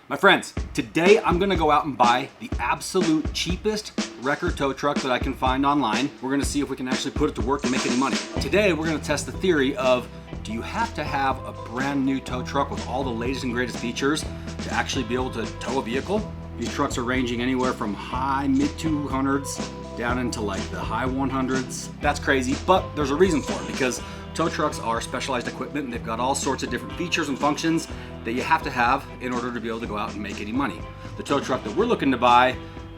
My friends, today I'm gonna go out and buy the absolute cheapest wrecker tow truck that I can find online. We're gonna see if we can actually put it to work and make any money. Today we're gonna test the theory of, do you have to have a brand new tow truck with all the latest and greatest features to actually be able to tow a vehicle? These trucks are ranging anywhere from high mid 200s down into like the high 100s. That's crazy, but there's a reason for it, because tow trucks are specialized equipment and they've got all sorts of different features and functions that you have to have in order to be able to go out and make any money. The tow truck that we're looking to buy,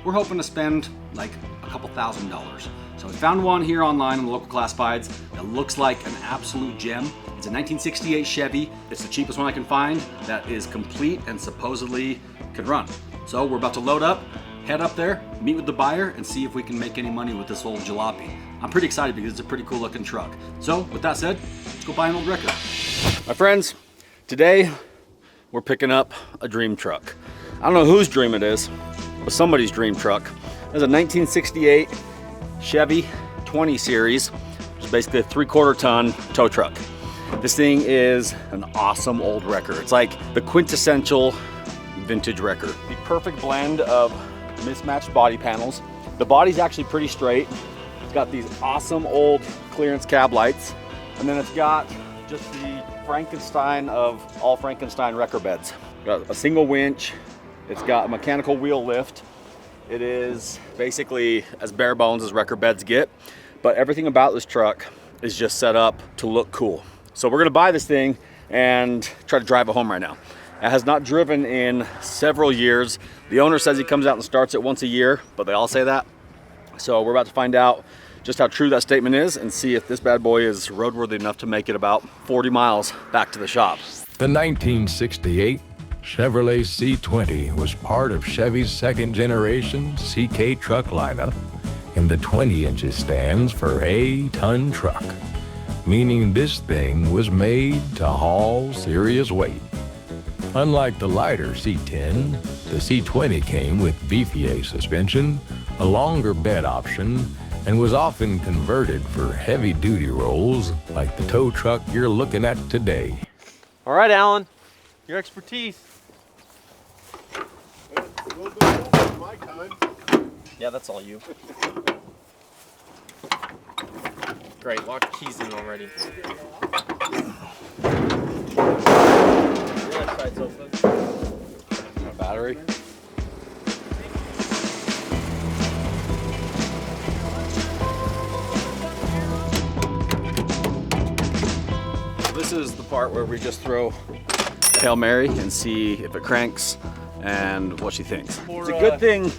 we're hoping to spend like a couple $1,000s. So we found one here online in the local classifieds that looks like an absolute gem. It's a 1968 Chevy. It's the cheapest one I can find that is complete and supposedly can run. So we're about to load up, head up there, meet with the buyer, and see if we can make any money with this old jalopy. I'm pretty excited because it's a pretty cool looking truck. So with that said, let's go buy an old wrecker. My friends, today we're picking up a dream truck. I don't know whose dream it is, but somebody's dream truck. There's a 1968 Chevy 20 series, which is basically a 3/4 ton tow truck. This thing is an awesome old wrecker. It's like the quintessential vintage wrecker. The perfect blend of mismatched body panels. The body's actually pretty straight. It's got these awesome old clearance cab lights. And then it's got just the Frankenstein of all Frankenstein wrecker beds. Got a single winch. It's got a mechanical wheel lift. It is basically as bare bones as wrecker beds get, but everything about this truck is just set up to look cool. So we're gonna buy this thing and try to drive it home right now. It has not driven in several years. The owner says he comes out and starts it once a year, but they all say that. So we're about to find out just how true that statement is and see if this bad boy is roadworthy enough to make it about 40 miles back to the shop. The 1968 Chevrolet C20 was part of Chevy's second generation CK truck lineup, and the 20 inches stands for A-ton truck, meaning this thing was made to haul serious weight. Unlike the lighter C10, the C20 came with VFA suspension, a longer bed option, and was often converted for heavy-duty roles like the tow truck you're looking at today. All right, Alan, your expertise. A little bit more than my time. Yeah, that's all you. Great, lock the keys in already. That side's open. Got a battery. This is the part where we just throw a Hail Mary and see if it cranks and what she thinks. It's a good thing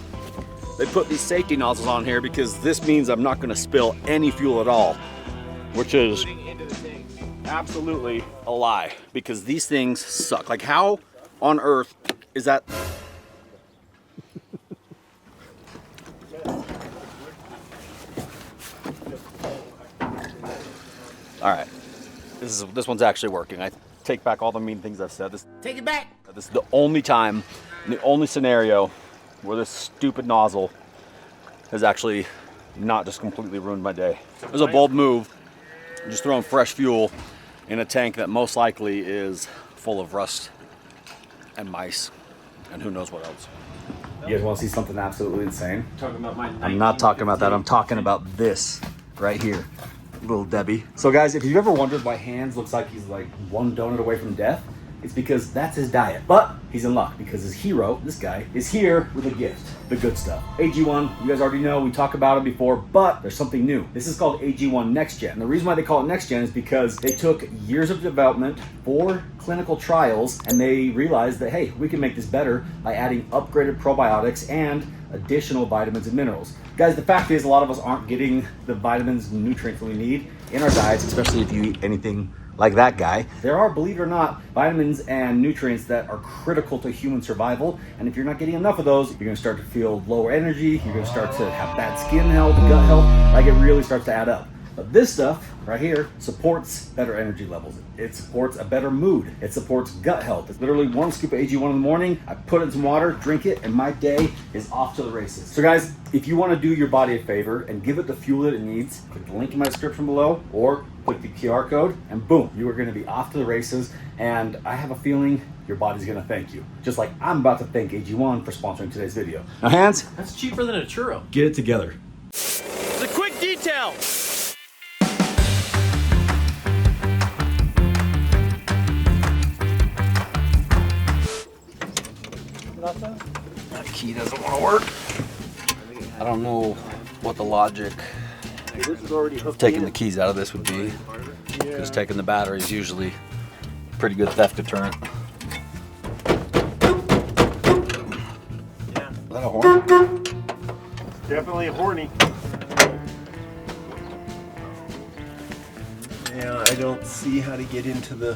they put these safety nozzles on here, because this means I'm not gonna spill any fuel at all, which is absolutely a lie, because these things suck. Like, how on earth is that? All right, this one's actually working. I take back all the mean things I've said. Take it back. This is the only time, and the only scenario where this stupid nozzle has actually not just completely ruined my day. It was a bold move, just throwing fresh fuel in a tank that most likely is full of rust and mice and who knows what else. You guys want to see something absolutely insane? Talking about my I'm not talking about that. I'm talking about this right here, little Debbie. So guys, if you've ever wondered why Hans looks like he's like one donut away from death, it's because that's his diet. But he's in luck, because his hero, this guy, is here with a gift, the good stuff. AG1, you guys already know, we talked about it before, but there's something new. This is called AG1 Next Gen. And the reason why they call it Next Gen is because they took years of development, 4 clinical trials, and they realized that, hey, we can make this better by adding upgraded probiotics and additional vitamins and minerals. Guys, the fact is a lot of us aren't getting the vitamins and nutrients that we need in our diets, especially if you eat anything like that guy. There are, believe it or not, vitamins and nutrients that are critical to human survival, and if you're not getting enough of those, you're gonna start to feel lower energy, you're gonna start to have bad skin health, gut health, like it really starts to add up. But this stuff right here supports better energy levels. It supports a better mood. It supports gut health. It's literally 1 scoop of AG1 in the morning. I put it in some water, drink it, and my day is off to the races. So guys, if you want to do your body a favor and give it the fuel that it needs, click the link in my description below or click the QR code and boom, you are going to be off to the races and I have a feeling your body's gonna thank you. Just like I'm about to thank AG1 for sponsoring today's video. Now hands, That's cheaper than a churro. get it together. The quick detail. That key doesn't want to work. I don't know what the logic of taking the keys out of this would be, because taking the battery is usually a pretty good theft deterrent. Yeah. Is that a horn? Definitely a horny. Yeah, I don't see how to get into the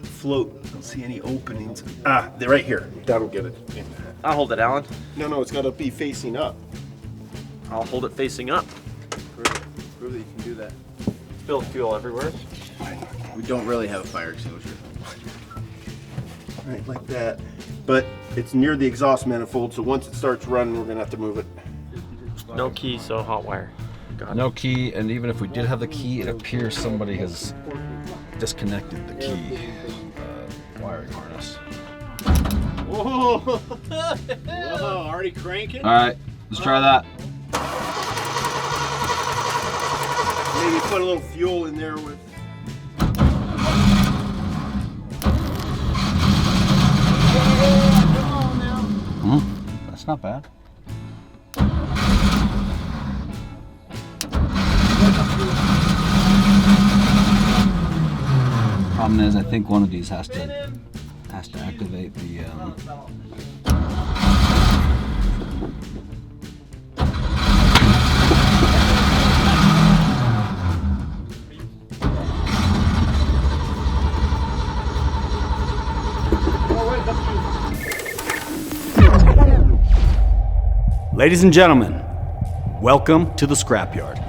float. I don't see any openings. Ah, they're right here. That'll get it. I'll hold it, Alan. No, it's got to be facing up. I'll hold it facing up. Prove that you can do that. Spilled fuel everywhere. We don't really have a fire extinguisher. Right, like that. But it's near the exhaust manifold, so once it starts running, we're gonna have to move it. No key, so hot wire. No key, and even if we did have the key, it appears somebody has disconnected the key wiring harness. Whoa! Whoa, already cranking? All right, let's try that. Maybe put a little fuel in there with. That's not bad. Problem is, I think one of these has to activate the. Ladies and gentlemen, welcome to the scrapyard.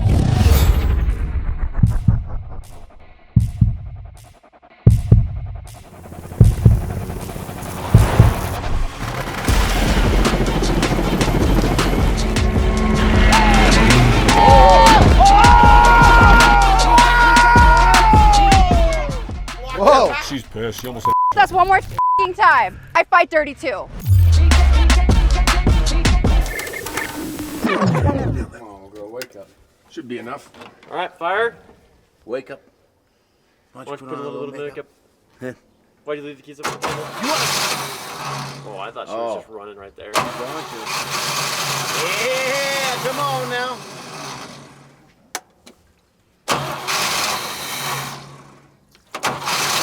Whoa! She's pissed. She almost hit. That's one more f***ing time. I fight dirty too. Oh, girl, wake up. Should be enough. All right, fire. Wake up. Why Why'd you put a little bit of makeup? Why'd you leave the keys up on the table? Oh, I thought she was just running right there. Yeah, come on now.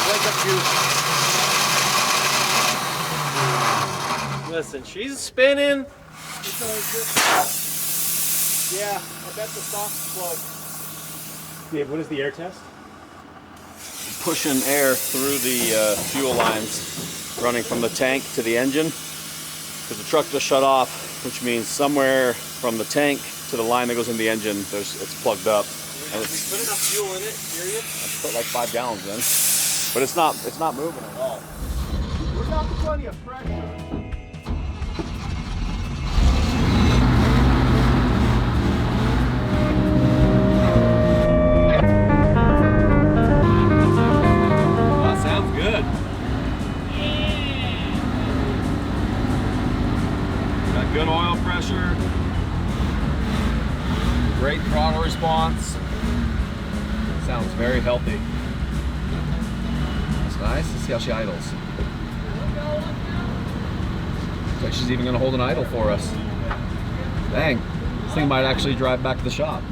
Wake up, you. Listen, she's spinning. Yeah, I bet the soft's plugged. Dave, what is the air test? Pushing air through the fuel lines running from the tank to the engine, because the truck just shut off, which means somewhere from the tank to the line that goes in the engine, it's plugged up. And We put enough fuel in it, period. I put like 5 gallons in, but it's not moving at all. We're not plenty of pressure. That sounds good. Got good oil pressure, great throttle response. Sounds very healthy. That's nice. Let's see how she idles. Looks like she's even going to hold an idle for us. Dang, this thing might actually drive back to the shop.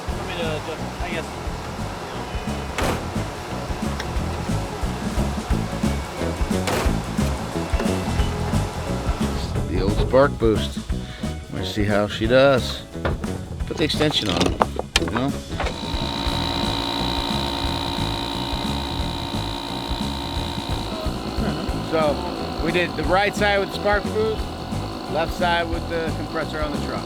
Want me to just, I guess. The old spark boost. Let's see how she does. Put the extension on, you know? So we did the right side with the spark boost, left side with the compressor on the truck.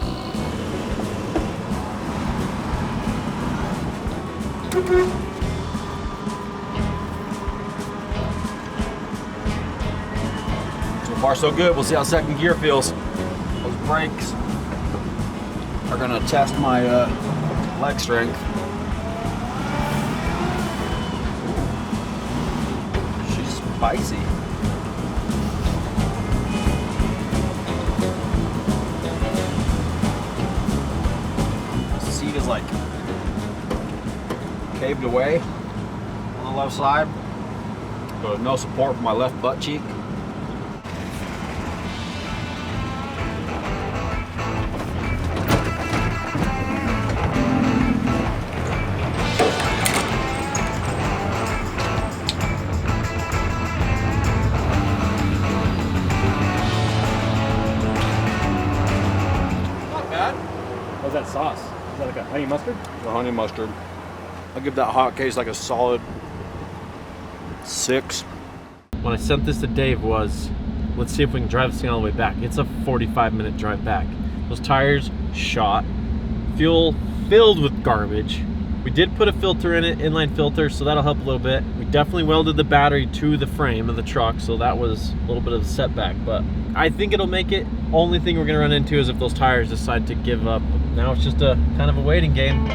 So far so good. We'll see how second gear feels. Those brakes. are gonna test my leg strength. She's spicy. The seat is like caved away on the left side. So no support for my left butt cheek. What's that sauce? Is that like a honey mustard? The honey mustard. I'll give that hot case like a solid 6. When I sent this to Dave was, let's see if we can drive this thing all the way back. It's a 45-minute drive back. Those tires shot. Fuel filled with garbage. We did put a filter in it, inline filter, so that'll help a little bit. We definitely welded the battery to the frame of the truck, so that was a little bit of a setback, but I think it'll make it. Only thing we're gonna run into is if those tires decide to give up. Now it's just a kind of a waiting game.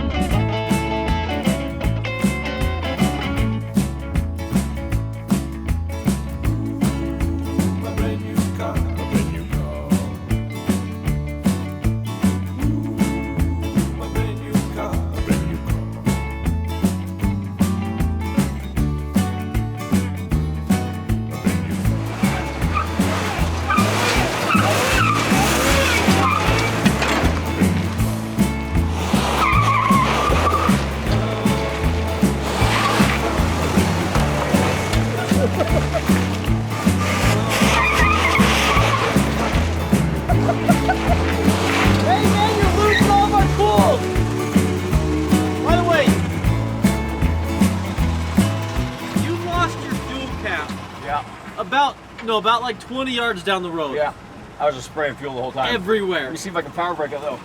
About like 20 yards down the road. Yeah, I was just spraying fuel the whole time. Everywhere. Let me see if I can power brake it though.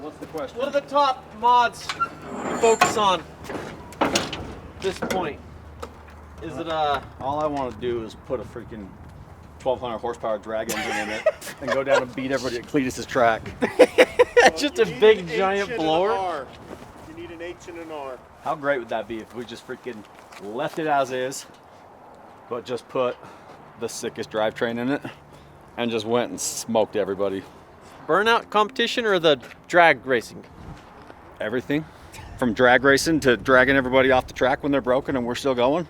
What's the question? What are the top mods to focus on at this point? Is it All I want to do is put a freaking 1,200 horsepower drag engine in it and go down and beat everybody at Cletus's track. just a big giant blower? You need an H and an R. How great would that be if we just freaking left it as is, but just put the sickest drivetrain in it and just went and smoked everybody? Burnout competition or the drag racing? Everything. From drag racing to dragging everybody off the track when they're broken and we're still going.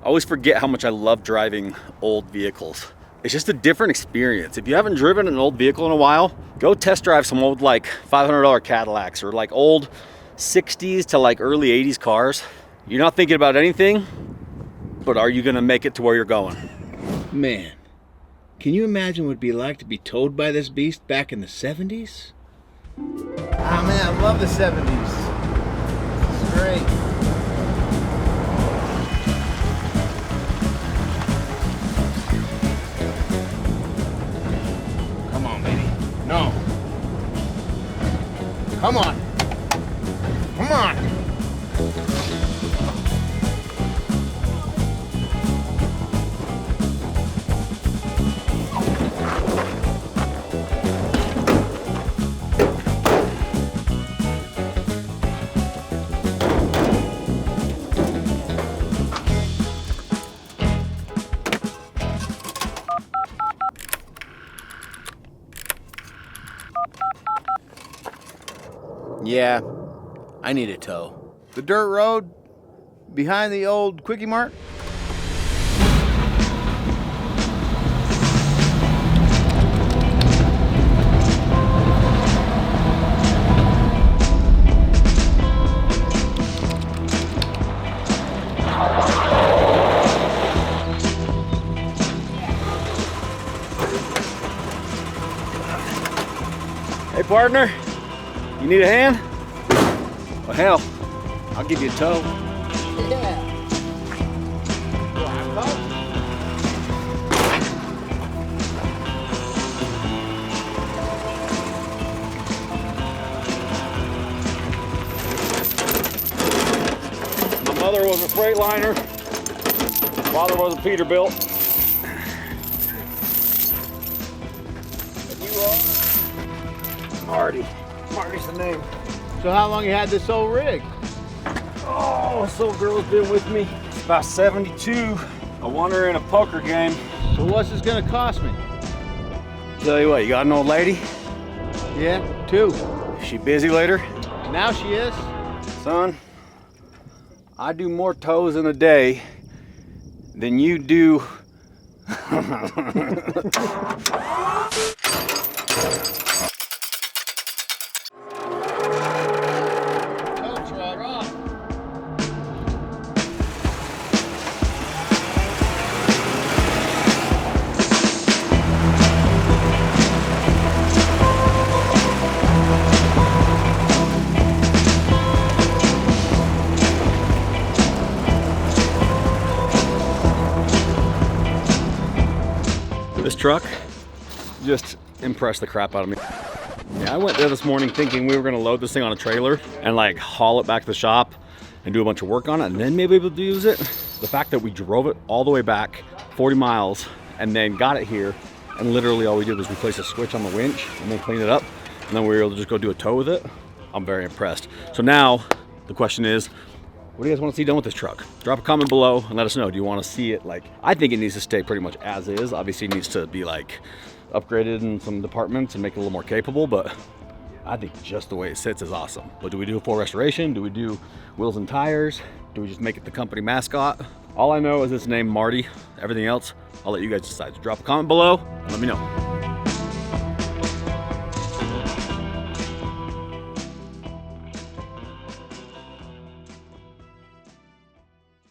I always forget how much I love driving old vehicles. It's just a different experience. If you haven't driven an old vehicle in a while, go test drive some old like $500 Cadillacs or like old 60s to like early 80s cars. You're not thinking about anything, but are you gonna make it to where you're going? Man, can you imagine what it'd be like to be towed by this beast back in the 70s? Ah man, I love the 70s. It's great. No. Come on. Come on. Yeah, I need a tow. The dirt road behind the old Quickie Mart? Hey partner, you need a hand? Well hell, I'll give you a tow. Yeah. My mother was Freightliner while there was a Peterbilt. You are Marty. Marty's the name. So how long you had this old rig? Oh, this old girl's been with me. It's about 72. I won her in a poker game. So what's this gonna cost me? Tell you what, you got an old lady? Yeah, 2. Is she busy later? Now she is. Son, I do more tows in a day than you do. This truck just impressed the crap out of me. Yeah, I went there this morning thinking we were gonna load this thing on a trailer and like haul it back to the shop and do a bunch of work on it and then maybe able to use it. The fact that we drove it all the way back 40 miles and then got it here and literally all we did was replace a switch on the winch and then clean it up and then we were able to just go do a tow with it. I'm very impressed. So now the question is, what do you guys want to see done with this truck? Drop a comment below and let us know. Do you want to see it like, I think it needs to stay pretty much as is. Obviously it needs to be like upgraded in some departments and make it a little more capable, but I think just the way it sits is awesome. But do we do a full restoration? Do we do wheels and tires? Do we just make it the company mascot? All I know is it's named Marty. Everything else, I'll let you guys decide. So drop a comment below and let me know.